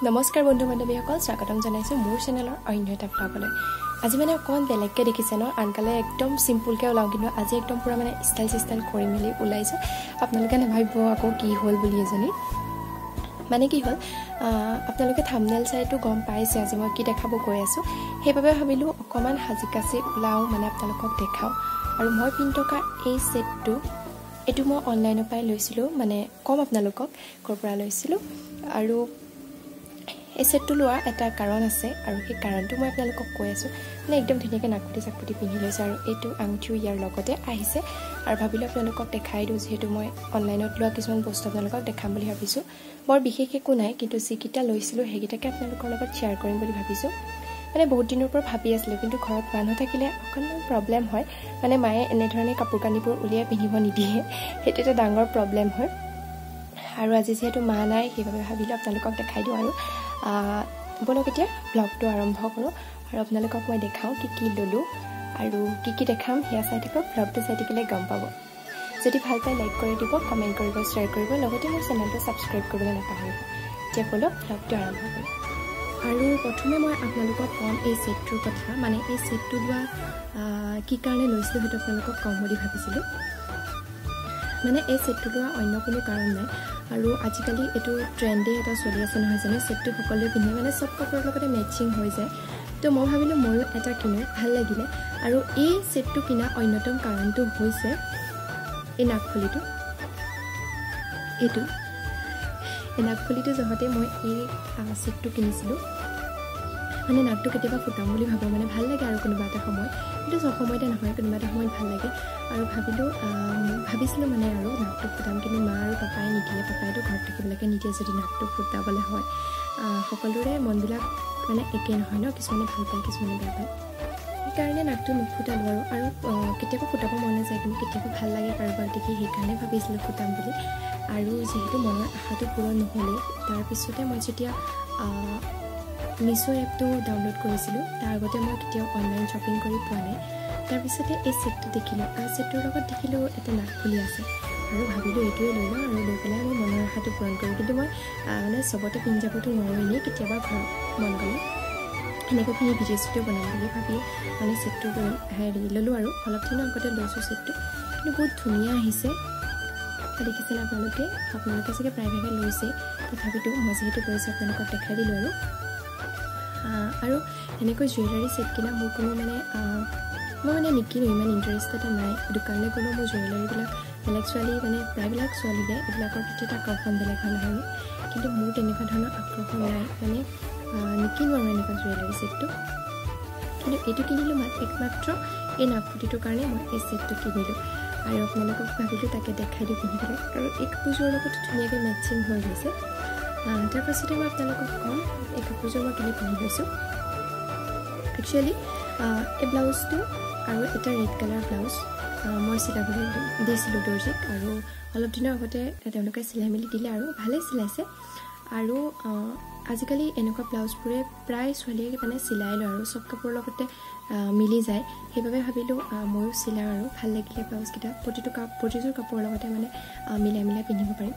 নমস্কাৰ বন্ধু বান্ধৱীসকল, স্বাগতম জনাইছোঁ মোৰ চেনেলৰ অন্য এটা ব্লগলৈ। আজি মানে অকণমান বেলেগকৈ দেখিছে ন, আনকালে একদম চিম্পুলকৈ ওলাওঁ, কিন্তু আজি একদম পূৰা মানে ষ্টাইল কৰি মেলি ওলাইছোঁ। আপোনালোকে নাভাবিব আকৌ কি হ'ল বুলি এজনী। মানে কি হ'ল, আপোনালোকে থাম্বনেইল চাইতো গম পাইছে আজি মই কি দেখাব গৈ আছোঁ। সেইবাবে ভাবিলোঁ অকণমান সাজি কাচি ওলাওঁ, মানে আপোনালোকক দেখাওঁ। আৰু মই পিন্ধি থকা এই ছেটটো, এইটো মই অনলাইনৰ পৰাই লৈছিলোঁ, মানে কম আপোনালোকক ক'ৰ পৰা লৈছিলোঁ। আৰু এই ছেটটো লোৱাৰ এটা কাৰণ আছে, আৰু সেই কাৰণটো মই আপোনালোকক কৈ আছোঁ। মানে একদম ধুনীয়াকৈ নাকপুতি চাকপুতি পিন্ধি লৈছোঁ, আৰু এইটো আঙুঠিও ইয়াৰ লগতে আহিছে। আৰু ভাবিলোঁ আপোনালোকক দেখাই দিওঁ, যিহেতু মই অনলাইনত লোৱা কিছুমান বস্তু আপোনালোকক দেখাম বুলি ভাবিছোঁ। বৰ বিশেষ একো নাই, কিন্তু যিকেইটা লৈছিলোঁ সেইকেইটাকে আপোনালোকৰ লগত শ্বেয়াৰ কৰিম বুলি ভাবিছোঁ। মানে বহুত দিনৰ পৰা ভাবি আছিলোঁ, কিন্তু ঘৰত মানুহ থাকিলে অকণমান প্ৰব্লেম হয়। মানে মায়ে এনেধৰণে কাপোৰ কানিবোৰ উলিয়াই পিন্ধিব নিদিয়ে, সেইটো এটা ডাঙৰ প্ৰব্লেম হয়। আৰু আজি যিহেতু মা নাই, সেইবাবে ভাবিলোঁ আপোনালোকক দেখাই দিওঁ। আৰু বলক এতিয়া ব্লগটো আৰম্ভ কৰোঁ, আৰু আপোনালোকক মই দেখাওঁ কি কি ল'লোঁ আৰু কি দেখাম। সেয়া চাই থাকক, ব্লগটো চাই থাকিলে গম পাব। যদি ভাল পায় লাইক কৰি দিব, কমেণ্ট কৰিব, শ্বেয়াৰ কৰিব, লগতে মোৰ চেনেলটো ছাবস্ক্ৰাইব কৰিবলৈ নাপাহৰিব। এতিয়া বলক ব্লগটো আৰম্ভ কৰোঁ। আৰু প্ৰথমে মই আপোনালোকক ক'ম এই ছেটটোৰ কথা। মানে এই ছেটটো লোৱা কি কাৰণে লৈছিলোঁ সেইটো আপোনালোকক ক'ম বুলি ভাবিছিলোঁ। মানে এই ছেটটো লোৱা অন্য কোনো কাৰণ নাই, আৰু আজিকালি এইটো ট্ৰেণ্ডে এটা চলি আছে নহয় জানো, ছেটটো সকলোৱে পিন্ধে, মানে চব কাপোৰৰ লগতে মেচিং হৈ যায়। তো মই ভাবিলোঁ ময়ো এটা কিনো, ভাল লাগিলে। আৰু এই ছেটটো কিনা অন্যতম কাৰণটো হৈছে এই নাকফুলিটো। এই নাকফুলিটো জহতে মই এই ছেটটো কিনিছিলোঁ। মানে নাকটো কেতিয়াবা ফুটাম বুলি ভাবোঁ, মানে ভাল লাগে আৰু কোনোবা এটা সময়, কিন্তু চব সময়তে নহয়, কোনোবা এটা সময়ত ভাল লাগে। আৰু ভাবিছিলোঁ মানে আৰু নাকটো ফুটাম, কিন্তু মা আৰু পাপাই নিদিয়ে। পাপাইতো ঘৰত থাকিবলৈকে নিদিয়ে যদি নাকটো ফুটাবলৈ হয়। সকলোৰে মনবিলাক মানে একে নহয় ন, কিছুমানে ভাল পায়, কিছুমানে বেয়া পায়। সেইকাৰণে নাকটো নুফুটালোঁ। আৰু কেতিয়াবা ফুটাব মন নাযায়, কিন্তু কেতিয়াবা ভাল লাগে কাৰোবাক দেখি, সেইকাৰণে ভাবিছিলোঁ ফুটাম বুলি। আৰু যিহেতু মনৰ আশাটো পূৰণ নহ'লেই, তাৰপিছতে মই যেতিয়া মিছ' এপটো ডাউনলোড কৰিছিলোঁ, তাৰ আগতে মই কেতিয়াও অনলাইন শ্বপিং কৰি পোৱা নাই। তাৰপিছতে এই ছেটটো দেখিলোঁ, ছেটটোৰ লগত দেখিলোঁ এটা নাকফুলি আছে, আৰু ভাবিলোঁ এইটোৱে লৈ লওঁ, আৰু লৈ পেলাই মই মনৰ আশাটো পূৰণ কৰোঁ। কিন্তু মই মানে চবতে পিন্ধি যাবতো নোৱাৰোঁ, এনেই কেতিয়াবা ঘৰত মন গ'লে এনেকৈ পিন্ধি ভিডিঅ' চিডিঅ' বনাম বুলি ভাবি মানে ছেটটো ল'লোঁ। আৰু অলপ দিনৰ আগতে লৈছোঁ ছেটটো, কিন্তু বহুত ধুনীয়া আহিছে। দেখিছেনে আপোনালোকে চাগে প্ৰায়ভাগে লৈছে, তথাপিতো মই যিহেতু লৈছোঁ আপোনালোকক দেখাই দিলোঁ। আৰু এনেকৈ জুৱেলাৰী ছেট কিনা মোৰ কোনো মই মানে নিকিনো, ইমান ইণ্টাৰেষ্ট এটা নাই। দোকানলৈ গ'লেও মোৰ জুৱেলাৰীবিলাক বেলেগ ছোৱালী, মানে প্ৰায়বিলাক ছোৱালীৰে এইবিলাকৰ প্ৰতি এটা আকৰ্ষণ বেলেগ হয় নহয়, কিন্তু মোৰ তেনেকুৱা ধৰণৰ আকৰ্ষণ নাই, মানে নিকিনো আৰু এনেকুৱা জুৱেলাৰী ছেটটো। কিন্তু এইটো কিনিলোঁ একমাত্ৰ এই নাকফুটিটোৰ কাৰণে মই এই ছেটটো কিনিলোঁ, আৰু আপোনালোকক ভাবিলোঁ তাকে দেখাই দিওঁ পিন্ধি পেলাই। আৰু এই কাপোৰযোৰৰ লগতো ধুনীয়াকৈ মেচিং হৈ গৈছে। তাৰপাছতে মই আপোনালোকক ক'ম এই কাপোৰযোৰ মই কেনে পিন্ধি লৈছোঁ। একচুৱেলি এই ব্লাউজটো আৰু এটা ৰেড কালাৰ ব্লাউজ মই চিলাবলৈ দিছিলোঁ দৰ্জীক, আৰু অলপ দিনৰ আগতে তেওঁলোকে চিলাই মেলি দিলে, আৰু ভালেই চিলাইছে। আৰু আজিকালি এনেকুৱা ব্লাউজবোৰে প্ৰায় ছোৱালীয়ে মানে চিলাই লয়, আৰু চব কাপোৰৰ লগতে মিলি যায়। সেইবাবে ভাবিলোঁ ময়ো চিলাওঁ, আৰু ভাল লাগিলে ব্লাউজকেইটা প্ৰতিযোৰ কাপোৰৰ লগতে মানে মিলাই পিন্ধিব পাৰিম।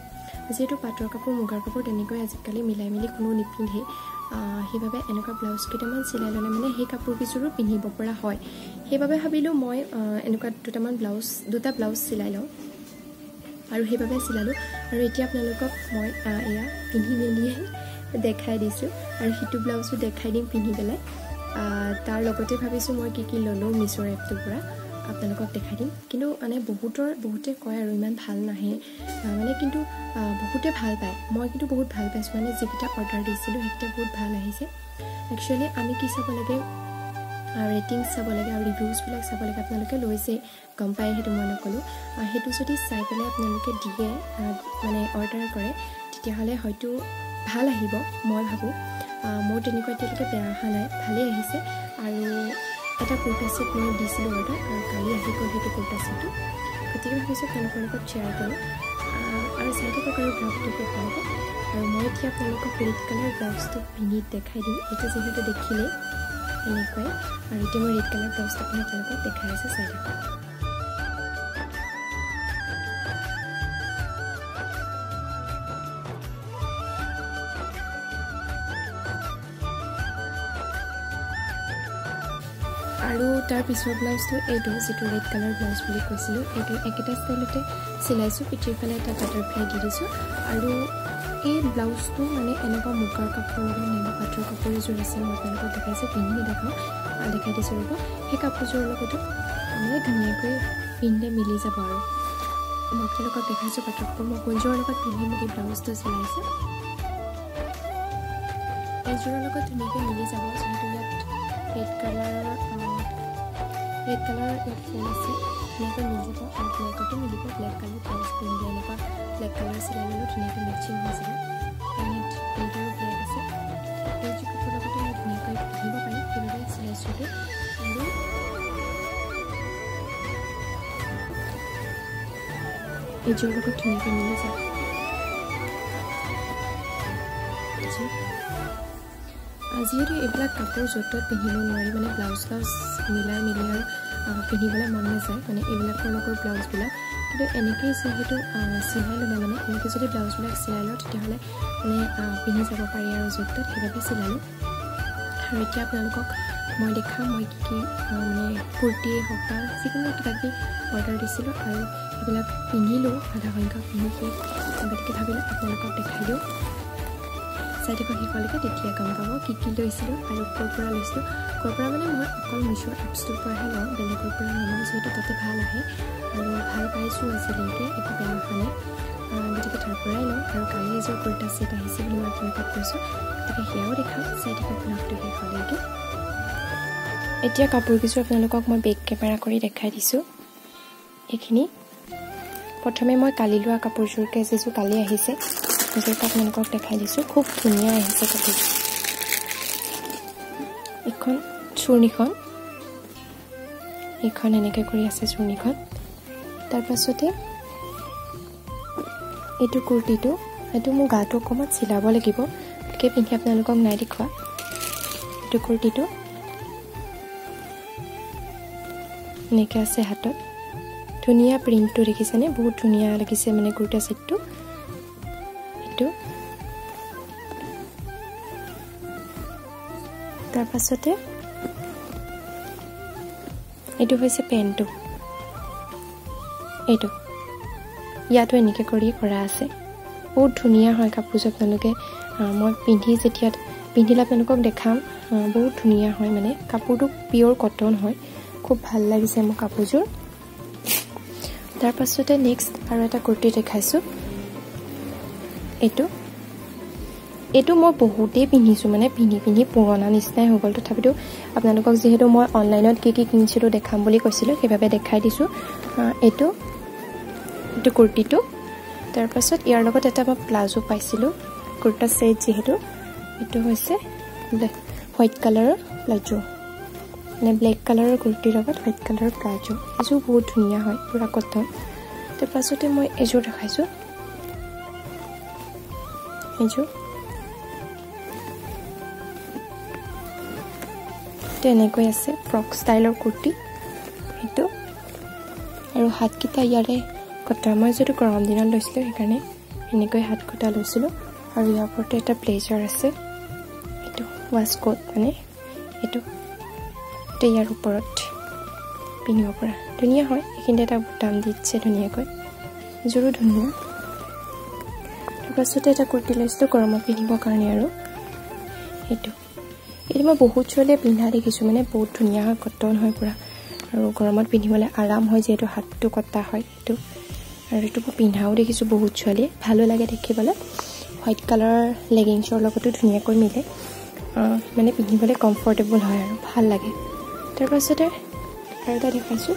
যিহেতু পাটৰ কাপোৰ, মুগাৰ কাপোৰ তেনেকৈ আজিকালি মিলাই মেলি কোনো নিপিন্ধে, সেইবাবে এনেকুৱা ব্লাউজ কেইটামান চিলাই ল'লে মানে সেই কাপোৰকেইযোৰো পিন্ধিব পৰা হয়। সেইবাবে ভাবিলোঁ মই এনেকুৱা দুটা ব্লাউজ চিলাই লওঁ, আৰু সেইবাবে চিলালোঁ। আৰু এতিয়া আপোনালোকক মই এয়া পিন্ধি মেলিয়ে দেখাই দিছোঁ, আৰু সিটো ব্লাউজো দেখাই দিম পিন্ধি পেলাই। তাৰ লগতে ভাবিছোঁ মই কি ল'লোঁ মিছ' এপটোৰ পৰা আপোনালোকক দেখাই দিম। কিন্তু মানে বহুতে কয় আৰু ইমান ভাল নাহে, মানে কিন্তু বহুতে ভাল পায়। মই কিন্তু বহুত ভাল পাইছোঁ, মানে যিকেইটা অৰ্ডাৰ দিছিলোঁ সেইকেইটা বহুত ভাল আহিছে। একচুৱেলি আমি কি চাব লাগে, ৰেটিংছ চাব লাগে, আৰু ৰিভিউজবিলাক চাব লাগে। আপোনালোকে লৈছে গম পায়, সেইটো মই নক'লোঁ। সেইটো যদি চাই পেলাই আপোনালোকে দিয়ে, মানে অৰ্ডাৰ কৰে, তেতিয়াহ'লে হয়তো ভাল আহিব, মই ভাবোঁ। মোৰ তেনেকুৱা এতিয়ালৈকে বেয়া অহা নাই, ভালেই আহিছে। আৰু এটা কুৰ্তা ছেট মই দিছিলোঁ অৰ্ডাৰ, আৰু কালি আহি গ'ল সেইটো কুৰ্তা ছেটটো। গতিকে ভাবিছোঁ আপোনালোকৰ লগত শ্বেয়াৰ কৰোঁ, আৰু চাই থাকক আৰু ব্লগটো শেষ হ'ব। আৰু মই এতিয়া আপোনালোকক ৰেড কালাৰ ব্লাউজটো পিন্ধি দেখাই দিম। এইটো যিহেতু দেখিলে এনেকুৱাই, আৰু এতিয়া মই ৰেড কালাৰ ব্লাউজটো পিন্ধি আপোনালোকক দেখাই আছোঁ, চাই থাকক। আৰু তাৰ পিছৰ ব্লাউজটো এইটো যিটো ৰেড কালাৰ ব্লাউজ বুলি কৈছিলোঁ এইটো একেটা ষ্টাইলতে চিলাইছোঁ পিঠিৰ ফালে এটা বাটাৰফ্লাই দি দিছোঁ আৰু এই ব্লাউজটো মানে এনেকুৱা মুগাৰ কাপোৰৰ লগত নাইবা পাটৰ কাপোৰ এযোৰ আছে মই আপোনালোকক দেখাইছোঁ পিন্ধি দেখাই দিছোঁ ৰ'ব সেই কাপোৰযোৰৰ লগতো মানে ধুনীয়াকৈ পিন্ধিলে মিলি যাব আৰু মই আপোনালোকক দেখাইছোঁ পাটৰ কাপোৰ মই কোনযোৰৰ লগত পিন্ধি মেলি ব্লাউজটো চিলাইছোঁ এইযোৰৰ লগত ধুনীয়াকৈ মিলি যাব যিহেতু ইয়াত ৰেড কালাৰৰ ইয়াত ফুল আছে ধুনীয়াকৈ মিলি যাব আৰু ব্লেকতো মিলিব ব্লেক কালাৰ ব্লাউজ পিন্ধিলে এনেকুৱা ব্লেক কালাৰ চিলাই ল'লেও ধুনীয়াকৈ মেচিং হৈ যাব কাৰণ ইয়াত প্ৰিণ্টাৰো ব্লেক আছে এইযোৰ কাপোৰৰ লগতে মই ধুনীয়াকৈ পিন্ধিব পাৰিম সেইবাবে চিলাইছোঁ আৰু এইযোৰ লগত ধুনীয়াকৈ মিলি যাব যিহেতু এইবিলাক কাপোৰ য'ত ত'ত পিন্ধিব নোৱাৰি মানে ব্লাউজ মিলাই মেলি আৰু পিন্ধিবলৈ মন নাযায় মানে এইবিলাকৰ লগৰ ব্লাউজবিলাক কিন্তু এনেকৈ যিহেতু চিলাই ল'লে মানে এনেকৈ যদি ব্লাউজবিলাক চিলাই লওঁ তেতিয়াহ'লে মানে পিন্ধি যাব পাৰি আৰু য'ত ত'ত সেইবাবে চিলালোঁ আৰু এতিয়া আপোনালোকক মই দেখাম মই কি মানে কুৰ্তিয়ে হওক বা যিকোনো কিবাকিবি অৰ্ডাৰ দিছিলোঁ আৰু সেইবিলাক পিন্ধিলোঁ আধা সংখ্যক পিন্ধি সেই গতিকে ভাবিলোঁ আপোনালোকক দেখাই দিওঁ চাইডেখন শেষলৈকে তেতিয়া গম পাব কি লৈছিলোঁ আৰু ক'ৰ পৰা লৈছিলোঁ ক'ৰ পৰা মানে মই অকল মিছ'ৰ এপছটোৰ পৰাহে লওঁ বেলেগৰ পৰা নলওঁ যিহেতু তাতে ভাল আহে আৰু ভাল পাইছোঁ আজিলৈকে একো বেয়া অহা নাই গতিকে তাৰ পৰাই লওঁ আৰু কালি এযোৰ কুৰ্তা ছেট আহিছে বুলি মই আপোনালোকক কৈছোঁ গতিকে সেয়াও দেখাম চাইডেখন ব্লগটো শেষলৈকে এতিয়া কাপোৰকেইযোৰ আপোনালোকক মই বেক কেমেৰা কৰি দেখাই দিছোঁ এইখিনি প্ৰথমে মই কালি লোৱা কাপোৰযোৰকে যিযোৰ কালি আহিছে সেইযোৰটো আপোনালোকক দেখাই দিছোঁ খুব ধুনীয়া আহিছে কাপোৰ এইখন চুৰ্ণিখন এইখন এনেকৈ কৰি আছে চুৰ্ণিখন তাৰপাছতে এইটো কুৰ্তিটো এইটো মোৰ গাটো অকণমান চিলাব লাগিব গতিকে পিন্ধি আপোনালোকক নাই দেখুওৱা এইটো কুৰ্তিটো এনেকৈ আছে হাতত ধুনীয়া প্ৰিণ্টটো দেখিছেনে বহুত ধুনীয়া লাগিছে মানে কুৰ্তা ছেটটো এইটো তাৰপাছতে এইটো হৈছে পেণ্টটো এইটো ইয়াতো এনেকৈ কৰি কৰা আছে বহুত ধুনীয়া হয় কাপোৰযোৰ আপোনালোকে মই পিন্ধিলে আপোনালোকক দেখাম বহুত ধুনীয়া হয় মানে কাপোৰটো পিয়'ৰ কটন হয় খুব ভাল লাগিছে মোৰ কাপোৰযোৰ তাৰপাছতে নেক্সট আৰু এটা কুৰ্তি দেখাইছোঁ এইটো মই বহুতেই পিন্ধিছোঁ মানে পিন্ধি পুৰণা নিচিনাই হৈ গ'ল তথাপিতো আপোনালোকক যিহেতু মই অনলাইনত কি কিনিছিলোঁ দেখাম বুলি কৈছিলোঁ সেইবাবে দেখাই দিছোঁ এইটো কুৰ্তিটো তাৰপাছত ইয়াৰ লগত এটা মই প্লাজো পাইছিলোঁ কুৰ্তা ছেট যিহেতু এইটো হৈছে হোৱাইট কালাৰৰ প্লাজো মানে ব্লেক কালাৰৰ কুৰ্তিৰ লগত হোৱাইট কালাৰৰ প্লাজো এইযোৰ বহুত ধুনীয়া হয় পুৰা কটন তাৰপাছতে মই এইযোৰ দেখাইছোঁ এইযোৰ এনেকৈ আছে ফ্ৰক ষ্টাইলৰ কুৰ্তি সেইটো আৰু হাতকেইটা ইয়াৰে কটা মই যিহেতু গৰম দিনত লৈছিলোঁ সেইকাৰণে এনেকৈ হাত কটা লৈছিলোঁ আৰু ইয়াৰ ওপৰতে এটা ব্লেজাৰ আছে এইটো ৱাছকোট মানে এইটো ইয়াৰ ওপৰত পিন্ধিব পৰা ধুনীয়া হয় এইখিনিতে এটা বুটাম দি দিছে ধুনীয়াকৈ যোৰো ধুনীয়া তাৰপাছতে এটা কুৰ্তি লৈছিলোঁ গৰমত পিন্ধিবৰ কাৰণে আৰু এইটো মই বহুত ছোৱালীয়ে পিন্ধা দেখিছোঁ মানে বহুত ধুনীয়া হয় কটন হয় পুৰা আৰু গৰমত পিন্ধিবলৈ আৰাম হয় যিহেতু হাতটো কটা হয় এইটো আৰু এইটো মই পিন্ধাও দেখিছোঁ বহুত ছোৱালীয়ে ভালো লাগে দেখিবলৈ হোৱাইট কালাৰৰ লেগিংছৰ লগতো ধুনীয়াকৈ মিলে মানে পিন্ধিবলৈ কমফৰ্টেবল হয় আৰু ভাল লাগে তাৰপাছতে আৰু এটা দেখাইছোঁ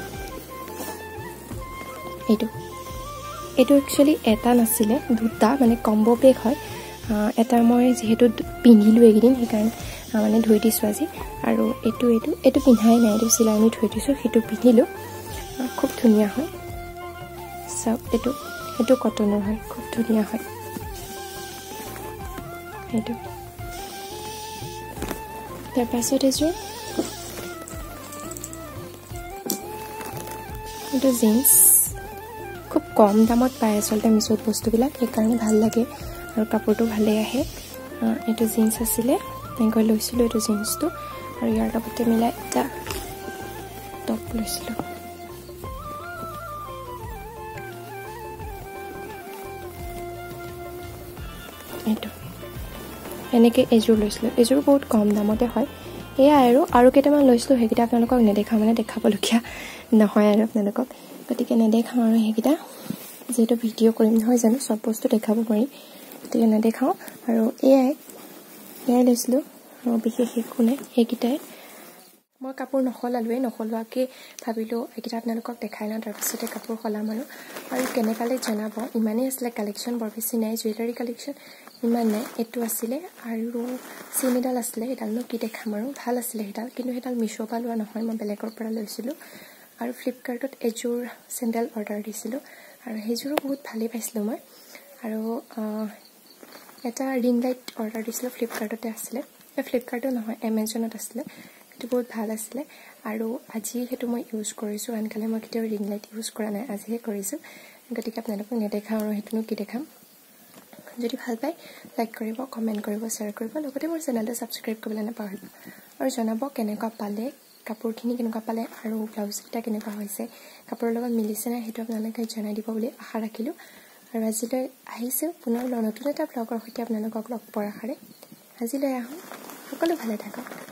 এইটো একচুৱেলি এটা নাছিলে দুটা মানে কম্বো পেক হয় এটা মই যিহেতু পিন্ধিলোঁ এইকেইদিন সেইকাৰণে মানে ধুই দিছোঁ আজি আৰু এইটো পিন্ধাই নাই এইটো চিলাই নি থৈ দিছোঁ সেইটো পিন্ধিলোঁ খুব ধুনীয়া হয় চাওক এইটো কটনৰ হয় খুব ধুনীয়া হয় এইটো তাৰপাছত এইটো জিন্স খুব কম দামত পায় আচলতে মিছ'ত বস্তুবিলাক সেইকাৰণে ভাল লাগে আৰু কাপোৰটো ভালেই আহে এইটো জিন্স আছিলে এনেকৈ লৈছিলোঁ এইটো জিন্সটো আৰু ইয়াৰ লগতে মিলাই এটা টপ লৈছিলোঁ এইটো এনেকৈ এযোৰ লৈছিলোঁ এযোৰ বহুত কম দামতে হয় এয়াই আৰু কেইটামান লৈছিলোঁ সেইকেইটা আপোনালোকক নেদেখাওঁ মানে দেখাবলগীয়া নহয় আৰু আপোনালোকক গতিকে নেদেখাওঁ আৰু সেইকেইটা যিহেতু ভিডিঅ' কৰিম নহয় জানো চব বস্তু দেখাব পাৰিম গতিকে নেদেখাওঁ আৰু এয়াই লৈছিলোঁ আৰু বিশেষ একো নাই সেইকেইটাই মই কাপোৰ নসলোৱাকৈ ভাবিলোঁ এইকেইটা আপোনালোকক দেখাই লওঁ তাৰপিছতে কাপোৰ সলাম আৰু কেনেকালে জনাব ইমানেই আছিলে কালেকশ্যন বৰ বেছি নাই জুৱেলাৰী কালেকশ্যন ইমান নাই এইটো আছিলে আৰু চেইন এডাল আছিলে সেইডালনো কি দেখাম আৰু ভাল আছিলে সেইডাল কিন্তু সেইডাল মিছ'ৰ পৰা লোৱা নহয় মই বেলেগৰ পৰা লৈছিলোঁ আৰু ফ্লিপকাৰ্টত এযোৰ চেণ্ডেল অৰ্ডাৰ দিছিলোঁ আৰু সেইযোৰো বহুত ভালেই পাইছিলোঁ মই আৰু এটা ৰিং লাইট অৰ্ডাৰ দিছিলোঁ ফ্লিপকাৰ্টতে আছিলে ফ্লিপকাৰ্টো নহয় এমেজনত আছিলে সেইটো বহুত ভাল আছিলে আৰু আজি সেইটো মই ইউজ কৰিছোঁ আনকালে মই কেতিয়াও ৰিং লাইট ইউজ কৰা নাই আজিহে কৰিছোঁ গতিকে আপোনালোকক নেদেখাওঁ আৰু সেইটোনো কি দেখাম যদি ভাল পায় লাইক কৰিব কমেণ্ট কৰিব শ্বেয়াৰ কৰিব লগতে মোৰ চেনেলটো ছাবস্ক্ৰাইব কৰিবলৈ নাপাহৰিব আৰু জনাব কেনেকুৱা পালে কাপোৰখিনি কেনেকুৱা পালে আৰু ব্লাউজকেইটা কেনেকুৱা হৈছে কাপোৰৰ লগত মিলিছে নাই সেইটো আপোনালোকে জনাই দিব বুলি আশা ৰাখিলোঁ আৰু আজিলৈ আহিছোঁ পুনৰ নতুন এটা ব্লগৰ সৈতে আপোনালোকক লগ পোৱাৰ আশাৰে আজিলৈ আহোঁ সকলো ভালে থাকক